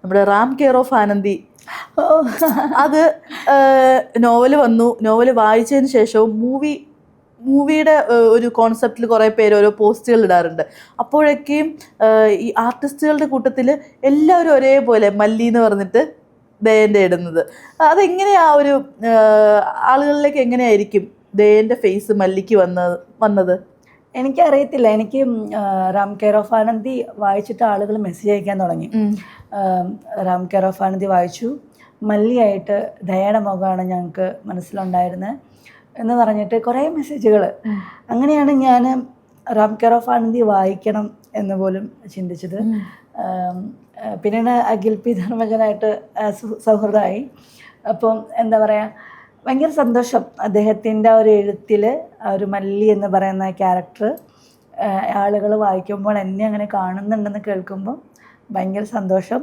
നമ്മുടെ Ram care of Anandi. അത് novel വായിച്ചതിന് ശേഷവും മൂവിയുടെ ഒരു കോൺസെപ്റ്റിൽ കുറേ പേര് ഓരോ പോസ്റ്റുകൾ ഇടാറുണ്ട്. അപ്പോഴൊക്കെയും ഈ ആർട്ടിസ്റ്റുകളുടെ കൂട്ടത്തിൽ എല്ലാവരും ഒരേപോലെ മല്ലി എന്ന് പറഞ്ഞിട്ട് ദയൻ്റെ ഇടുന്നത്. അതെങ്ങനെയാ ഒരു ആളുകളിലേക്ക് എങ്ങനെയായിരിക്കും ദയൻ്റെ ഫേസ് മല്ലിക്ക് വന്നത്? എനിക്കറിയത്തില്ല. എനിക്ക് റാം കെയർ ഓഫ് ആനന്ദി വായിച്ചിട്ട് ആളുകൾ മെസ്സേജ് അയക്കാൻ തുടങ്ങി. റാം കെയർ ഓഫ് ആനന്ദി വായിച്ചു, മല്ലിയായിട്ട് ദയയുടെ മുഖമാണ് ഞങ്ങൾക്ക് മനസ്സിലുണ്ടായിരുന്നത് എന്ന് പറഞ്ഞിട്ട് കുറേ മെസ്സേജുകൾ. അങ്ങനെയാണ് ഞാൻ റാം കെയർ ഓഫ് ആനന്ദി വായിക്കണം എന്ന് പോലും ചിന്തിച്ചത്. പിന്നീട് അഖിൽ പി ധർമ്മജനായിട്ട് സൗഹൃദമായി. അപ്പം എന്താ പറയുക, ഭയങ്കര സന്തോഷം. അദ്ദേഹത്തിൻ്റെ ആ ഒരു എഴുത്തിൽ ആ ഒരു മല്ലി എന്ന് പറയുന്ന ക്യാരക്ടർ ആളുകൾ വായിക്കുമ്പോൾ എന്നെ അങ്ങനെ കാണുന്നുണ്ടെന്ന് കേൾക്കുമ്പോൾ ഭയങ്കര സന്തോഷം.